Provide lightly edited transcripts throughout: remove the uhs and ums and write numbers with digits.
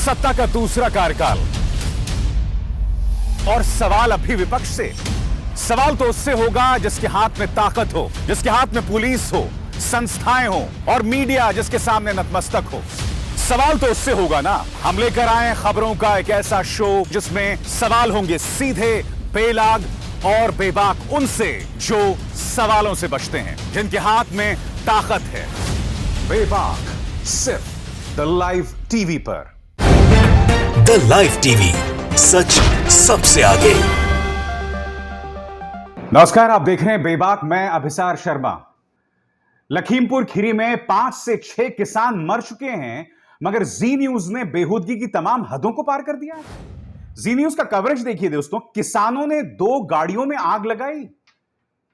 सत्ता का दूसरा कार्यकाल और सवाल अभी विपक्ष से। सवाल तो उससे होगा जिसके हाथ में ताकत हो, जिसके हाथ में पुलिस हो, संस्थाएं हो और मीडिया जिसके सामने नतमस्तक हो। सवाल तो उससे होगा ना। हम लेकर आए खबरों का एक ऐसा शो जिसमें सवाल होंगे सीधे, बेलाग और बेबाक उनसे जो सवालों से बचते हैं, जिनके हाथ में ताकत है। बेबाक सिर्फ द लाइव टीवी पर। द लाइव टीवी, सच सबसे आगे। नमस्कार, आप देख रहे हैं बेबाक। मैं अभिसार शर्मा। लखीमपुर खीरी में 5 से 6 किसान मर चुके हैं, मगर जी न्यूज ने बेहूदगी की तमाम हदों को पार कर दिया है। जी न्यूज का कवरेज देखिए दोस्तों। किसानों ने 2 गाड़ियों में आग लगाई।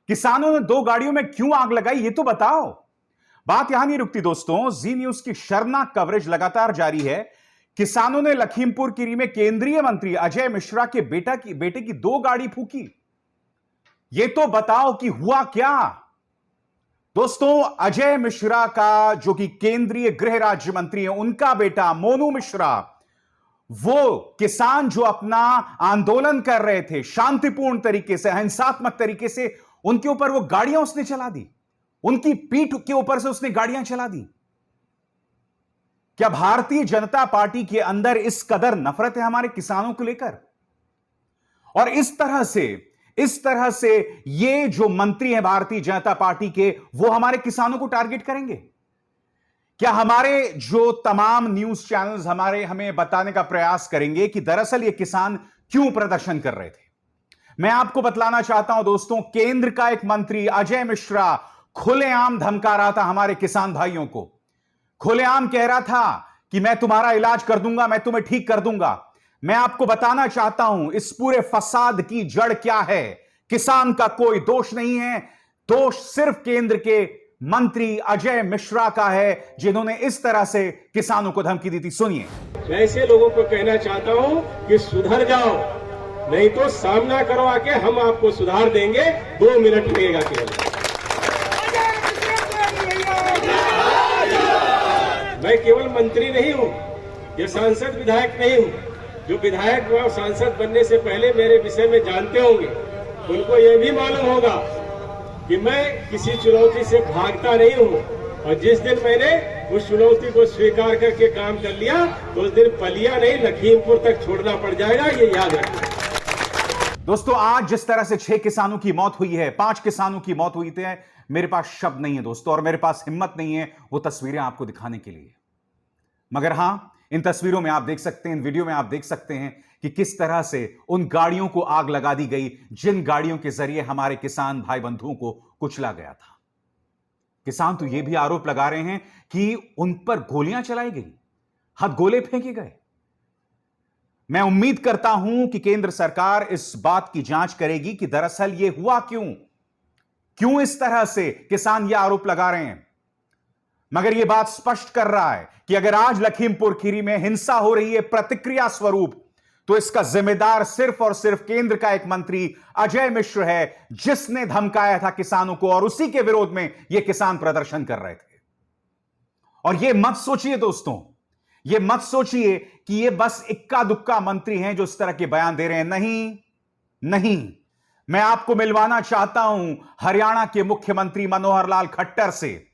किसानों ने 2 गाड़ियों में क्यों आग लगाई, ये तो बताओ। बात यहां नहीं रुकती दोस्तों। जी न्यूज की शर्मनाक कवरेज लगातार जारी है। किसानों ने लखीमपुर खीरी में केंद्रीय मंत्री अजय मिश्रा के बेटे की 2 गाड़ी फूकी। ये तो बताओ कि हुआ क्या। दोस्तों, अजय मिश्रा का, जो कि केंद्रीय गृह राज्य मंत्री है, उनका बेटा मोनू मिश्रा, वो किसान जो अपना आंदोलन कर रहे थे शांतिपूर्ण तरीके से, अहिंसात्मक तरीके से, उनके ऊपर वो गाड़ियां उसने चला दी। उनकी पीठ के ऊपर से उसने गाड़ियां चला दी। क्या भारतीय जनता पार्टी के अंदर इस कदर नफरत है हमारे किसानों को लेकर? और इस तरह से ये जो मंत्री हैं भारतीय जनता पार्टी के, वो हमारे किसानों को टारगेट करेंगे? क्या हमारे जो तमाम न्यूज चैनल्स हमें बताने का प्रयास करेंगे कि दरअसल ये किसान क्यों प्रदर्शन कर रहे थे? मैं आपको बतलाना चाहता हूं दोस्तों, केंद्र का एक मंत्री अजय मिश्रा खुलेआम धमका रहा था हमारे किसान भाइयों को। खुलेआम कह रहा था कि मैं तुम्हारा इलाज कर दूंगा, मैं तुम्हें ठीक कर दूंगा। मैं आपको बताना चाहता हूं इस पूरे फसाद की जड़ क्या है। किसान का कोई दोष नहीं है। दोष सिर्फ केंद्र के मंत्री अजय मिश्रा का है, जिन्होंने इस तरह से किसानों को धमकी दी थी। सुनिए। मैं ऐसे लोगों को कहना चाहता हूं कि सुधर जाओ, नहीं तो सामना करवा के हम आपको सुधार देंगे। 2 मिनट लगेगा केवल। मैं केवल मंत्री नहीं हूं, ये सांसद विधायक नहीं हूं। जो विधायक व सांसद बनने से पहले मेरे विषय में जानते होंगे, उनको यह भी मालूम होगा कि मैं किसी चुनौती से भागता नहीं हूं। और जिस दिन मैंने उस चुनौती को स्वीकार करके काम कर लिया, तो उस दिन पलिया नहीं, लखीमपुर तक छोड़ना पड़ जाएगा, ये याद रखना। दोस्तों, आज जिस तरह से 6 किसानों की मौत हुई है, 5 किसानों की मौत हुई थी, मेरे पास शब्द नहीं है दोस्तों, और मेरे पास हिम्मत नहीं है वो तस्वीरें आपको दिखाने के लिए। मगर हां, इन तस्वीरों में आप देख सकते हैं, इन वीडियो में आप देख सकते हैं कि किस तरह से उन गाड़ियों को आग लगा दी गई जिन गाड़ियों के जरिए हमारे किसान भाई बंधुओं को कुचला गया था। किसान तो यह भी आरोप लगा रहे हैं कि उन पर गोलियां चलाई गई, हथगोले फेंके गए। मैं उम्मीद करता हूं कि केंद्र सरकार इस बात की जांच करेगी कि दरअसल यह हुआ क्यों इस तरह से किसान यह आरोप लगा रहे हैं। मगर यह बात स्पष्ट कर रहा है कि अगर आज लखीमपुर खीरी में हिंसा हो रही है प्रतिक्रिया स्वरूप, तो इसका जिम्मेदार सिर्फ और सिर्फ केंद्र का एक मंत्री अजय मिश्र है, जिसने धमकाया था किसानों को, और उसी के विरोध में यह किसान प्रदर्शन कर रहे थे। और यह मत सोचिए दोस्तों, यह मत सोचिए कि यह बस इक्का दुक्का मंत्री हैं जो इस तरह के बयान दे रहे हैं। नहीं, मैं आपको मिलवाना चाहता हूं हरियाणा के मुख्यमंत्री मनोहर लाल खट्टर से,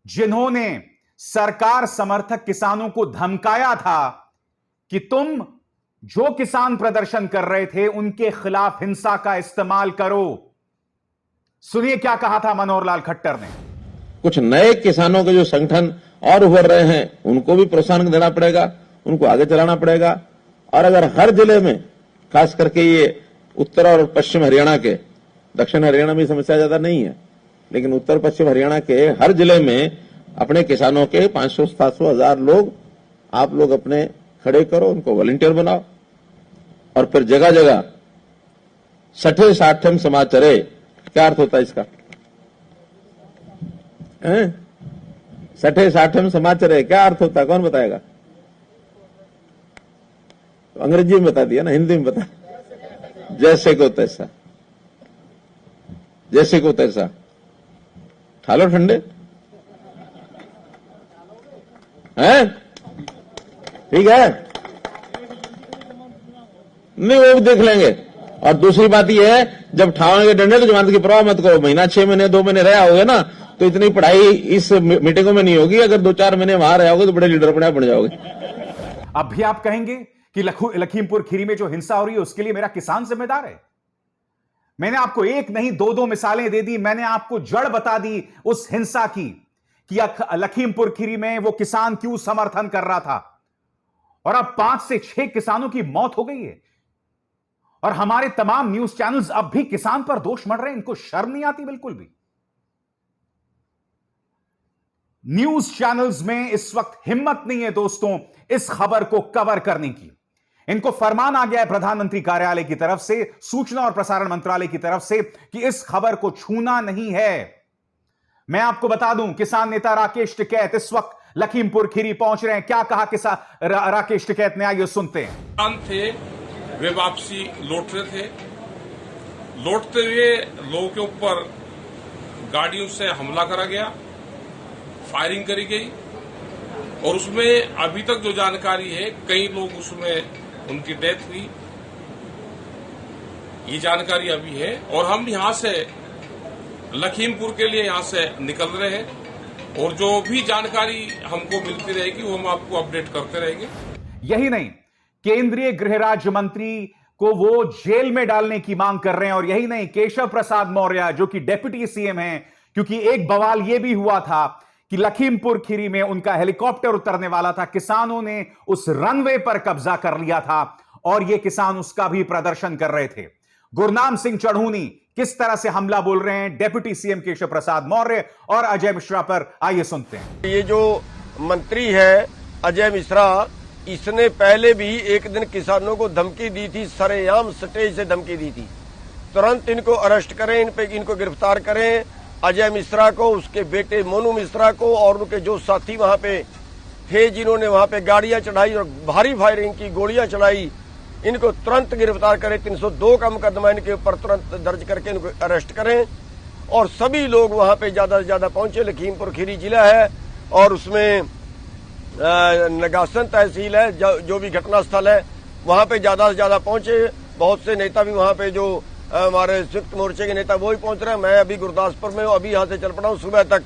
जिन्होंने सरकार समर्थक किसानों को धमकाया था कि तुम जो किसान प्रदर्शन कर रहे थे उनके खिलाफ हिंसा का इस्तेमाल करो। सुनिए क्या कहा था मनोहर लाल खट्टर ने। कुछ नए किसानों के जो संगठन और उभर रहे हैं, उनको भी प्रोत्साहन देना पड़ेगा, उनको आगे चलाना पड़ेगा। और अगर हर जिले में, खास करके ये उत्तर और पश्चिम हरियाणा के, दक्षिण हरियाणा में समस्या ज्यादा नहीं है, लेकिन उत्तर पश्चिम हरियाणा के हर जिले में अपने किसानों के 500, 700, 1000 लोग आप लोग अपने खड़े करो, उनको वॉलंटियर बनाओ, और फिर जगह जगह सठे साठम समाचरे। क्या अर्थ होता है इसका? सठे साठम समाचरे क्या अर्थ होता है, कौन बताएगा? तो अंग्रेजी में बता दिया ना, हिंदी में बता। जैसे को तैसा, जैसे को तैसा। ठालो ठंडे हैं। ठीक है, नहीं वो भी देख लेंगे। और दूसरी बात यह है, जब ठावेंगे डंडे तो जमानत की परवाह मत करो। महीना 6 महीने 2 महीने रहे होगे ना, तो इतनी पढ़ाई इस मीटिंगों में नहीं होगी। अगर 2-4 महीने वहां रहे होगे तो बड़े लीडर बन जाओगे। अब भी आप कहेंगे कि लखीमपुर खीरी में जो हिंसा हो रही है उसके लिए मेरा किसान जिम्मेदार है। मैंने आपको एक नहीं 2-2 मिसालें दे दी। मैंने आपको जड़ बता दी उस हिंसा की कि लखीमपुर खीरी में वो किसान क्यों समर्थन कर रहा था। और अब 5 से 6 किसानों की मौत हो गई है और हमारे तमाम न्यूज चैनल्स अब भी किसान पर दोष मढ़ रहे हैं। इनको शर्म नहीं आती बिल्कुल भी। न्यूज चैनल्स में इस वक्त हिम्मत नहीं है दोस्तों इस खबर को कवर करने की। इनको फरमान आ गया है प्रधानमंत्री कार्यालय की तरफ से, सूचना और प्रसारण मंत्रालय की तरफ से कि इस खबर को छूना नहीं है। मैं आपको बता दूं, किसान नेता राकेश टिकैत इस वक्त लखीमपुर खीरी पहुंच रहे हैं। क्या कहा किसान राकेश टिकैत ने, आइए सुनते हैं। किसान थे, वे वापसी लौट रहे थे। लौटते हुए लोगों के ऊपर गाड़ियों से हमला करा गया, फायरिंग करी गई और उसमें अभी तक जो जानकारी है कई लोग उसमें उनकी डेथ हुई, ये जानकारी अभी है। और हम यहां से लखीमपुर के लिए यहां से निकल रहे हैं और जो भी जानकारी हमको मिलती रहेगी वो हम आपको अपडेट करते रहेंगे। यही नहीं, केंद्रीय गृह राज्य मंत्री को वो जेल में डालने की मांग कर रहे हैं। और यही नहीं, केशव प्रसाद मौर्य जो कि डेप्यूटी सीएम हैं, क्योंकि एक बवाल यह भी हुआ था कि लखीमपुर खीरी में उनका हेलीकॉप्टर उतरने वाला था, किसानों ने उस रनवे पर कब्जा कर लिया था और ये किसान उसका भी प्रदर्शन कर रहे थे। गुरनाम सिंह चढ़ूनी किस तरह से हमला बोल रहे हैं डेप्यूटी सीएम केशव प्रसाद मौर्य और अजय मिश्रा पर, आइए सुनते हैं। ये जो मंत्री है अजय मिश्रा, इसने पहले भी एक दिन किसानों को धमकी दी थी, सरेआम स्टेज से धमकी दी थी, तुरंत इनको अरेस्ट करें, इनको गिरफ्तार करें। अजय मिश्रा को, उसके बेटे मोनू मिश्रा को और उनके जो साथी वहां पे थे जिन्होंने वहां पे गाड़ियां चढ़ाई और भारी फायरिंग की, गोलियां चलाई, इनको तुरंत गिरफ्तार करें। 302 का मुकदमा इनके ऊपर तुरंत दर्ज करके इनको अरेस्ट करें। और सभी लोग वहां पे ज्यादा से ज्यादा पहुंचे। लखीमपुर खीरी जिला है और उसमें नगासन तहसील है, जो भी घटना स्थल है वहां पे ज्यादा से ज्यादा पहुंचे। बहुत से नेता भी वहां पे, जो हमारे संयुक्त मोर्चे के नेता वो ही पहुंच रहे हैं। मैं अभी गुरदासपुर में हूं, अभी यहां से चल पड़ा हूं, सुबह तक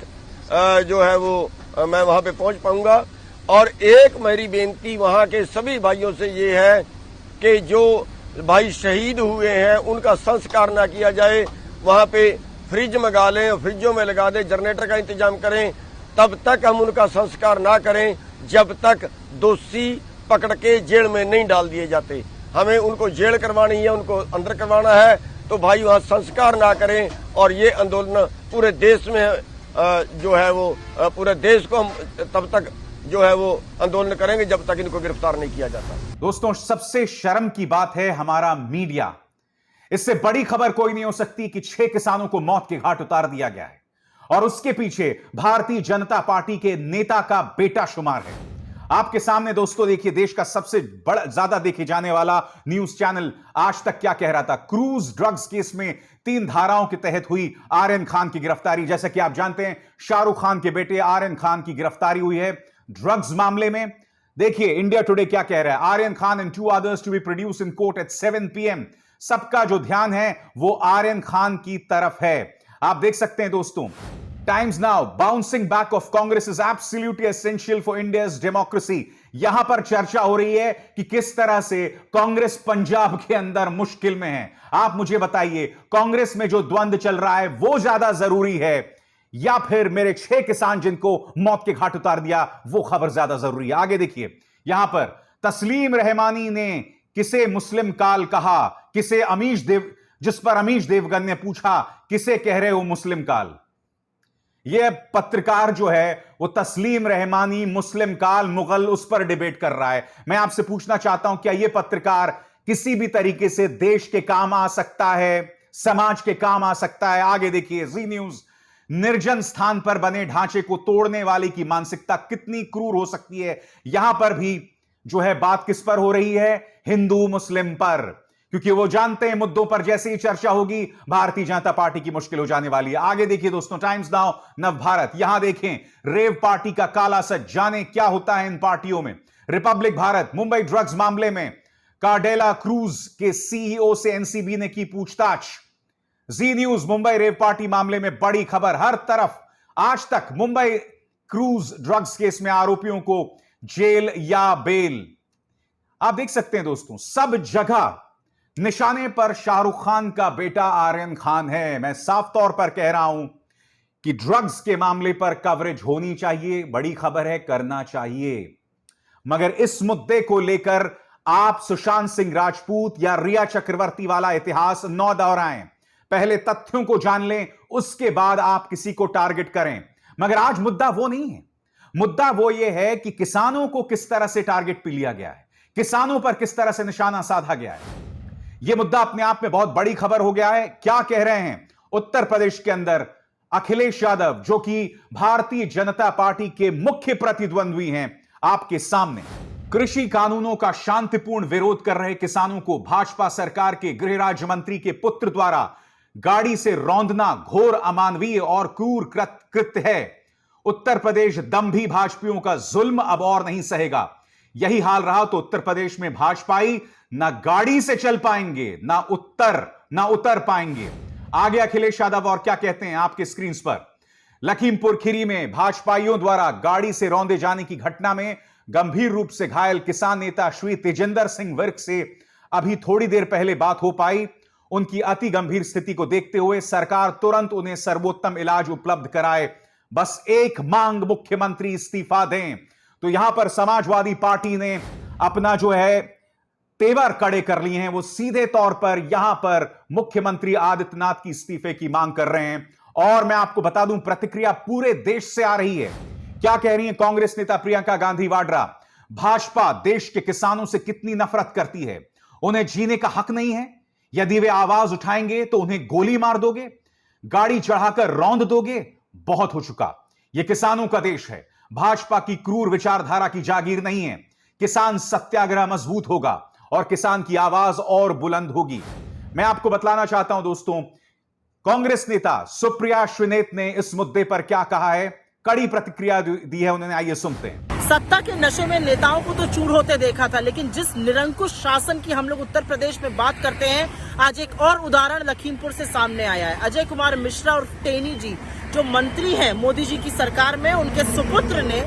जो है वो मैं वहां पे पहुंच पाऊंगा। और एक मेरी बेनती वहां के सभी भाइयों से ये है कि जो भाई शहीद हुए हैं उनका संस्कार ना किया जाए, वहां पे फ्रिज मंगा लें, फ्रिजों में लगा दें, जनरेटर का इंतजाम करें, तब तक हम उनका संस्कार ना करें जब तक दोषी पकड़ के जेल में नहीं डाल दिए जाते। हमें उनको जेल करवानी है, उनको अंदर करवाना है, तो भाई वहां संस्कार ना करें। और ये आंदोलन पूरे देश में जो है वो पूरे देश को हम तब तक जो है वो आंदोलन करेंगे जब तक इनको गिरफ्तार नहीं किया जाता। दोस्तों, सबसे शर्म की बात है हमारा मीडिया। इससे बड़ी खबर कोई नहीं हो सकती कि 6 किसानों को मौत के घाट उतार दिया गया है और उसके पीछे भारतीय जनता पार्टी के नेता का बेटा शुमार है। आपके सामने दोस्तों देखिए, देश का सबसे बड़ा ज्यादा देखे जाने वाला न्यूज चैनल आज तक क्या कह रहा था। क्रूज ड्रग्स केस में 3 धाराओं के तहत हुई आर्यन खान की गिरफ्तारी। जैसा कि आप जानते हैं, शाहरुख खान के बेटे आर्यन खान की गिरफ्तारी हुई है ड्रग्स मामले में। देखिए इंडिया टुडे क्या कह रहा है, Aryan Khan and 2 others to be produce in court at 7 PM। सबका जो ध्यान है वो आर्यन खान की तरफ है। आप देख सकते हैं दोस्तों, times now, bouncing back of Congress is absolutely essential for India's democracy. यहां पर चर्चा हो रही है कि किस तरह से कांग्रेस पंजाब के अंदर मुश्किल में है। आप मुझे बताइए, कांग्रेस में जो द्वंद्व चल रहा है वो ज्यादा जरूरी है या फिर मेरे 6 किसान जिनको मौत के घाट उतार दिया वो खबर ज्यादा जरूरी है? आगे देखिए, यहां पर तस्लीम रहमानी ने किसे मुस्लिम काल कहा, किसे अमीश देव, जिस पर अमीश देवगन ने पूछा किसे कह रहे हो मुस्लिम काल। यह पत्रकार जो है वो तस्लीम रहमानी मुस्लिम काल मुगल उस पर डिबेट कर रहा है। मैं आपसे पूछना चाहता हूं, क्या यह पत्रकार किसी भी तरीके से देश के काम आ सकता है, समाज के काम आ सकता है? आगे देखिए, जी न्यूज, निर्जन स्थान पर बने ढांचे को तोड़ने वाले की मानसिकता कितनी क्रूर हो सकती है। यहां पर भी जो है बात किस पर हो रही है, हिंदू मुस्लिम पर, क्योंकि वो जानते हैं मुद्दों पर जैसे ही चर्चा होगी भारतीय जनता पार्टी की मुश्किल हो जाने वाली है। आगे देखिए दोस्तों, टाइम्स नाउ नव भारत, यहां देखें रेव पार्टी का काला सच, जाने क्या होता है इन पार्टियों में। रिपब्लिक भारत, मुंबई ड्रग्स मामले में कार्डेला क्रूज के सीईओ से एनसीबी ने की पूछताछ। जी न्यूज, मुंबई रेव पार्टी मामले में बड़ी खबर हर तरफ। आज तक मुंबई क्रूज ड्रग्स केस में आरोपियों को जेल या बेल। आप देख सकते हैं दोस्तों, सब जगह निशाने पर शाहरुख खान का बेटा आर्यन खान है। मैं साफ तौर पर कह रहा हूं कि ड्रग्स के मामले पर कवरेज होनी चाहिए, बड़ी खबर है, करना चाहिए। मगर इस मुद्दे को लेकर आप सुशांत सिंह राजपूत या रिया चक्रवर्ती वाला इतिहास न दोहराएं। पहले तथ्यों को जान लें, उसके बाद आप किसी को टारगेट करें। मगर आज मुद्दा वो नहीं है। मुद्दा वो ये है कि किसानों को किस तरह से टारगेट पे लिया गया है, किसानों पर किस तरह से निशाना साधा गया है। यह मुद्दा अपने आप में बहुत बड़ी खबर हो गया है। क्या कह रहे हैं उत्तर प्रदेश के अंदर अखिलेश यादव, जो कि भारतीय जनता पार्टी के मुख्य प्रतिद्वंद्वी हैं, आपके सामने। कृषि कानूनों का शांतिपूर्ण विरोध कर रहे किसानों को भाजपा सरकार के गृह राज्य मंत्री के पुत्र द्वारा गाड़ी से रौंदना घोर अमानवीय और क्रूर कृत्य है। उत्तर प्रदेश दंभी भाजपाइयों का जुल्म अब और नहीं सहेगा। यही हाल रहा तो उत्तर प्रदेश में भाजपाई ना गाड़ी से चल पाएंगे, ना उतर पाएंगे। आगे अखिलेश यादव और क्या कहते हैं आपके स्क्रीन पर। लखीमपुर खीरी में भाजपाइयों द्वारा गाड़ी से रौंदे जाने की घटना में गंभीर रूप से घायल किसान नेता श्री तेजिंदर सिंह विर्क से अभी थोड़ी देर पहले बात हो पाई। उनकी अति गंभीर स्थिति को देखते हुए सरकार तुरंत उन्हें सर्वोत्तम इलाज उपलब्ध कराए। बस एक मांग, मुख्यमंत्री इस्तीफा दें। तो यहां पर समाजवादी पार्टी ने अपना जो है तेवर कड़े कर लिए हैं। वो सीधे तौर पर यहां पर मुख्यमंत्री आदित्यनाथ की इस्तीफे की मांग कर रहे हैं। और मैं आपको बता दूं, प्रतिक्रिया पूरे देश से आ रही है। क्या कह रही है कांग्रेस नेता प्रियंका गांधी वाड्रा। भाजपा देश के किसानों से कितनी नफरत करती है। उन्हें जीने का हक नहीं है। यदि वे आवाज उठाएंगे तो उन्हें गोली मार दोगे, गाड़ी चढ़ाकर रौंद दोगे। बहुत हो चुका। यह किसानों का देश है। भाजपा की क्रूर विचारधारा की जागीर नहीं है। किसान सत्याग्रह मजबूत होगा और किसान की आवाज और बुलंद होगी। मैं आपको बतलाना चाहता हूं दोस्तों, कांग्रेस नेता सुप्रिया श्रीनेत ने इस मुद्दे पर क्या कहा है, कड़ी प्रतिक्रिया दी है उन्होंने। आइए सुनते हैं। सत्ता के नशे में नेताओं को तो चूर होते देखा था, लेकिन जिस निरंकुश शासन की हम लोग उत्तर प्रदेश में बात करते हैं, आज एक और उदाहरण लखीमपुर से सामने आया है। अजय कुमार मिश्रा और टेनी जी जो मंत्री हैं मोदी जी की सरकार में, उनके सुपुत्र ने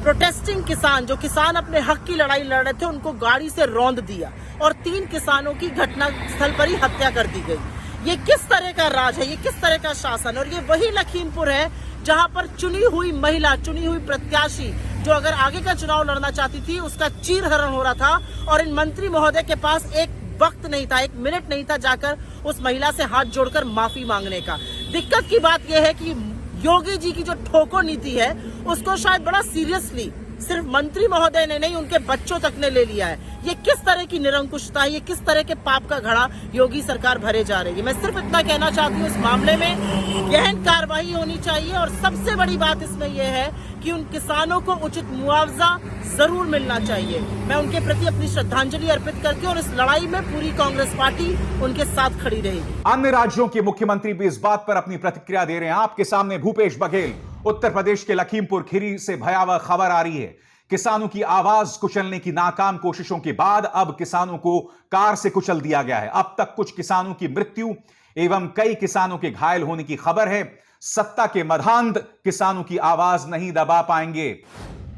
प्रोटेस्टिंग किसान, जो किसान अपने हक की लड़ाई लड़ रहे थे, उनको गाड़ी से रौंद दिया और 3 किसानों की घटना स्थल पर ही हत्या कर दी गई। ये किस तरह का राज है, ये किस तरह का शासन। और ये वही लखीमपुर है जहां पर चुनी हुई महिला, चुनी हुई प्रत्याशी जो अगर आगे का चुनाव लड़ना चाहती थी, उसका चीरहरण हो रहा था। और इन मंत्री महोदय के पास एक वक्त नहीं था, 1 मिनट नहीं था जाकर उस महिला से हाथ जोड़कर माफी मांगने का। दिक्कत की बात यह है कि योगी जी की जो ठोको नीति है, उसको शायद बड़ा सीरियसली सिर्फ मंत्री महोदय ने नहीं, उनके बच्चों तक ने ले लिया है। ये किस तरह की निरंकुशता है, ये किस तरह के पाप का घड़ा योगी सरकार भरे जा रही है। मैं सिर्फ इतना कहना चाहती हूँ, इस मामले में गहन कार्रवाई होनी चाहिए। और सबसे बड़ी बात इसमें यह है कि उन किसानों को उचित मुआवजा जरूर मिलना चाहिए। मैं उनके प्रति अपनी श्रद्धांजलि अर्पित करके और इस लड़ाई में पूरी कांग्रेस पार्टी उनके साथ खड़ी रहेगी। अन्य राज्यों के मुख्यमंत्री भी इस बात पर अपनी प्रतिक्रिया दे रहे हैं। आपके सामने भूपेश बघेल, उत्तर प्रदेश के लखीमपुर खीरी से भयावह खबर आ रही है। किसानों की आवाज कुचलने की नाकाम कोशिशों के बाद अब किसानों को कार से कुचल दिया गया है। अब तक कुछ किसानों की मृत्यु एवं कई किसानों के घायल होने की खबर है। सत्ता के मधांध किसानों की आवाज नहीं दबा पाएंगे।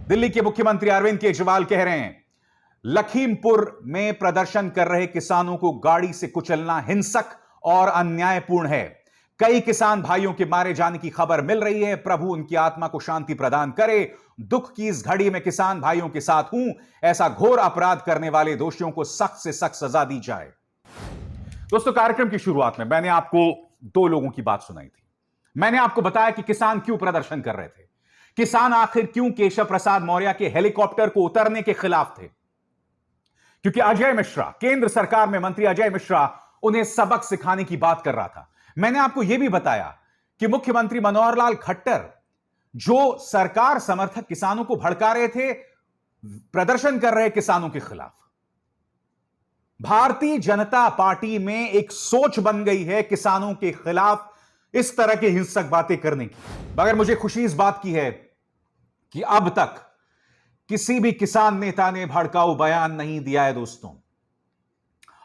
दिल्ली के मुख्यमंत्री अरविंद केजरीवाल कह रहे हैं, लखीमपुर में प्रदर्शन कर रहे किसानों को गाड़ी से कुचलना हिंसक और अन्यायपूर्ण है। कई किसान भाइयों के मारे जाने की खबर मिल रही है। प्रभु उनकी आत्मा को शांति प्रदान करे। दुख की इस घड़ी में किसान भाइयों के साथ हूं। ऐसा घोर अपराध करने वाले दोषियों को सख्त से सख्त सजा दी जाए। दोस्तों, कार्यक्रम की शुरुआत में मैंने आपको 2 लोगों की बात सुनाई थी। मैंने आपको बताया कि किसान क्यों प्रदर्शन कर रहे थे। किसान आखिर क्यों केशव प्रसाद मौर्य के हेलीकॉप्टर को उतरने के खिलाफ थे। क्योंकि अजय मिश्रा, केंद्र सरकार में मंत्री अजय मिश्रा, उन्हें सबक सिखाने की बात कर रहा था। मैंने आपको यह भी बताया कि मुख्यमंत्री मनोहर लाल खट्टर, जो सरकार समर्थक किसानों को भड़का रहे थे प्रदर्शन कर रहे किसानों के खिलाफ, भारतीय जनता पार्टी में एक सोच बन गई है किसानों के खिलाफ इस तरह की हिंसक बातें करने की। मगर मुझे खुशी इस बात की है कि अब तक किसी भी किसान नेता ने भड़काऊ बयान नहीं दिया है दोस्तों।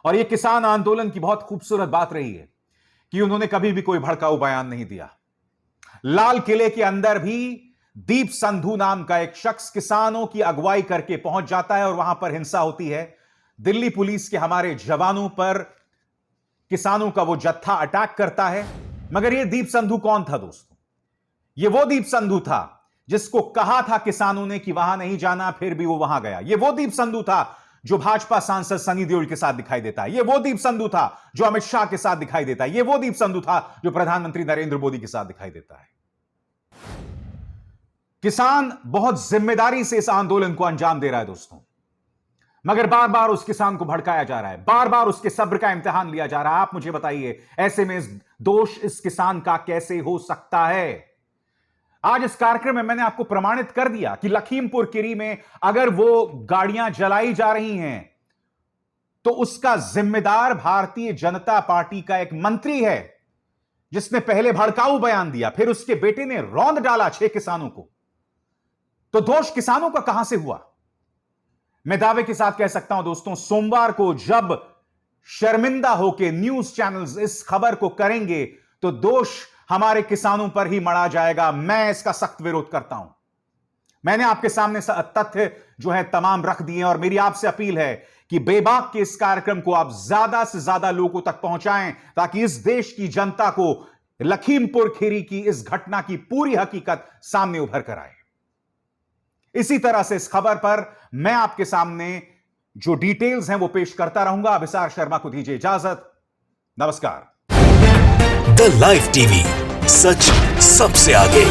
और यह किसान आंदोलन की बहुत खूबसूरत बात रही है कि उन्होंने कभी भी कोई भड़काऊ बयान नहीं दिया। लाल किले के अंदर भी दीप संधू नाम का एक शख्स किसानों की अगुवाई करके पहुंच जाता है और वहां पर हिंसा होती है। दिल्ली पुलिस के हमारे जवानों पर किसानों का वो जत्था अटैक करता है। मगर ये दीप संधू कौन था दोस्तों? ये वो दीप संधू था जिसको कहा था किसानों ने कि वहां नहीं जाना, फिर भी वो वहां गया। ये वो दीप संधू था जो भाजपा सांसद सनी देओल के साथ दिखाई देता है। ये वो दीप संधू था जो अमित शाह के साथ दिखाई देता है। ये वो दीप संधू था जो प्रधानमंत्री नरेंद्र मोदी के साथ दिखाई देता है। किसान बहुत जिम्मेदारी से इस आंदोलन को अंजाम दे रहा है दोस्तों, मगर बार बार उस किसान को भड़काया जा रहा है, बार बार उसके सब्र का इम्तिहान लिया जा रहा है। आप मुझे बताइए, ऐसे में दोष इस किसान का कैसे हो सकता है? आज इस कार्यक्रम में मैंने आपको प्रमाणित कर दिया कि लखीमपुर खीरी में अगर वो गाड़ियां जलाई जा रही हैं तो उसका जिम्मेदार भारतीय जनता पार्टी का एक मंत्री है जिसने पहले भड़काऊ बयान दिया, फिर उसके बेटे ने रौंद डाला 6 किसानों को। तो दोष किसानों का कहां से हुआ? मैं दावे के साथ कह सकता हूं दोस्तों, सोमवार को जब शर्मिंदा होकर न्यूज चैनल्स इस खबर को करेंगे तो दोष हमारे किसानों पर ही मढ़ा जाएगा। मैं इसका सख्त विरोध करता हूं। मैंने आपके सामने तथ्य जो है तमाम रख दिए और मेरी आपसे अपील है कि बेबाक के इस कार्यक्रम को आप ज्यादा से ज्यादा लोगों तक पहुंचाएं ताकि इस देश की जनता को लखीमपुर खीरी की इस घटना की पूरी हकीकत सामने उभर कर आए। इसी तरह से इस खबर पर मैं आपके सामने जो डिटेल्स हैं वो पेश करता रहूंगा। अभिसार शर्मा को दीजिए इजाजत। नमस्कार। द लाइव टीवी, सच सबसे आगे।